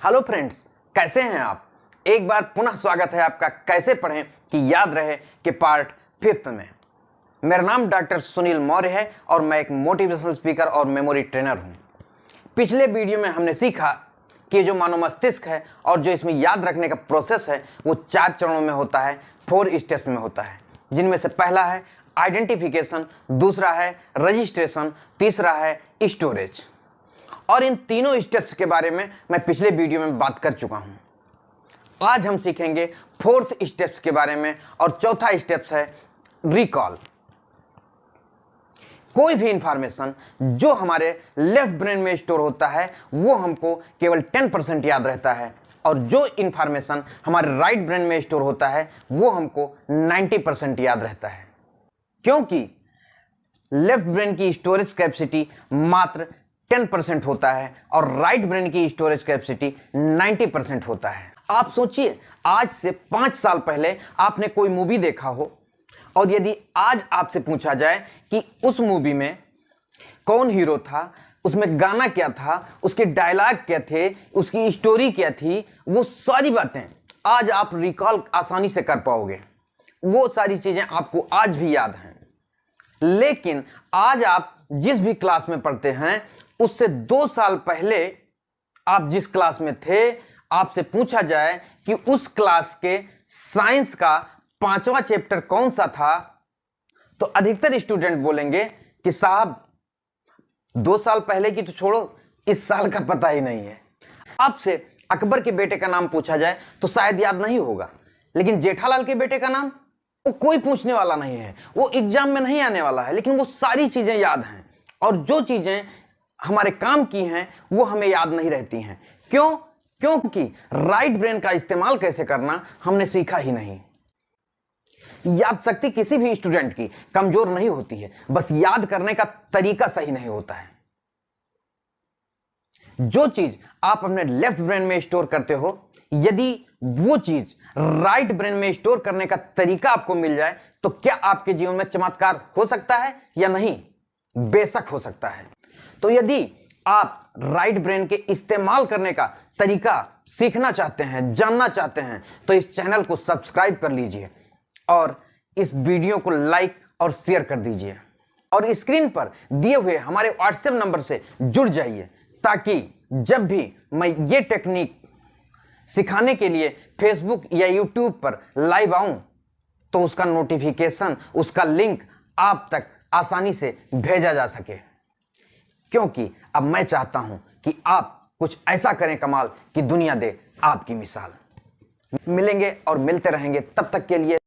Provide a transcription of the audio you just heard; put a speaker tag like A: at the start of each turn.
A: Hello friends, कैसे हैं आप। एक बार पुनः स्वागत है आपका कैसे पढ़ें कि याद रहे कि पार्ट 5 में। मेरा नाम डॉक्टर सुनील मौर्य है और मैं एक मोटिवेशनल स्पीकर और मेमोरी ट्रेनर हूं। पिछले वीडियो में हमने सीखा कि जो मानव मस्तिष्क है और जो इसमें याद रखने का प्रोसेस है वो 4 चरणों में होता है, 4 स्टेप्स में होता है, जिनमें से पहला है आइडेंटिफिकेशन, दूसरा है रजिस्ट्रेशन, तीसरा है स्टोरेज। और इन तीनों स्टेप्स के बारे में मैं पिछले वीडियो में बात कर चुका हूं। आज हम सीखेंगे 4th स्टेप्स के बारे में और चौथा स्टेप्स है रिकॉल। कोई भी इंफॉर्मेशन जो हमारे लेफ्ट ब्रेन में स्टोर होता है वो हमको केवल 10% याद रहता है और जो इंफॉर्मेशन हमारे राइट ब्रेन में स्टोर होता है वो हमको 90% याद रहता है, क्योंकि लेफ्ट ब्रेन की स्टोरेज कैपेसिटी मात्र 10% होता है और राइट ब्रेन की स्टोरेज कैपेसिटी 90% होता है। आप सोचिए, आज से 5 साल पहले आपने कोई मूवी देखा हो और यदि आज आपसे पूछा जाए कि उस मूवी में कौन हीरो था, उसमें गाना क्या था, उसके डायलॉग क्या थे, उसकी स्टोरी क्या थी, वो सारी बातें आज आप रिकॉल आसानी से कर पाओगे। वो सारी चीजें आपको आज भी याद हैं। लेकिन आज आप जिस भी क्लास में पढ़ते हैं उससे 2 साल पहले आप जिस क्लास में थे, आपसे पूछा जाए कि उस क्लास के साइंस का 5वां चैप्टर कौन सा था, तो अधिकतर स्टूडेंट बोलेंगे कि साहब 2 साल पहले की तो छोड़ो, इस साल का पता ही नहीं है। आपसे अकबर के बेटे का नाम पूछा जाए तो शायद याद नहीं होगा, लेकिन जेठालाल के बेटे का नाम वो कोई पूछने वाला नहीं है, वो एग्जाम में नहीं आने वाला है, लेकिन वो सारी चीजें याद हैं। और जो चीजें हमारे काम की हैं वो हमें याद नहीं रहती हैं। क्यों? क्योंकि राइट ब्रेन का इस्तेमाल कैसे करना हमने सीखा ही नहीं। याद शक्ति किसी भी स्टूडेंट की कमजोर नहीं होती है, बस याद करने का तरीका सही नहीं होता है। जो चीज आप अपने लेफ्ट ब्रेन में स्टोर करते हो, यदि वो चीज राइट ब्रेन में स्टोर करने का तरीका आपको मिल जाए तो क्या आपके जीवन में चमत्कार हो सकता है या नहीं? बेशक हो सकता है। तो यदि आप राइट ब्रेन के इस्तेमाल करने का तरीका सीखना चाहते हैं, जानना चाहते हैं, तो इस चैनल को सब्सक्राइब कर लीजिए और इस वीडियो को लाइक और शेयर कर दीजिए और स्क्रीन पर दिए हुए हमारे व्हाट्सएप नंबर से जुड़ जाइए, ताकि जब भी मैं ये टेक्निक सिखाने के लिए फेसबुक या यूट्यूब पर लाइव आऊं तो उसका नोटिफिकेशन, उसका लिंक आप तक आसानी से भेजा जा सके। क्योंकि अब मैं चाहता हूं कि आप कुछ ऐसा करें कमाल कि दुनिया दे आपकी मिसाल। मिलेंगे और मिलते रहेंगे, तब तक के लिए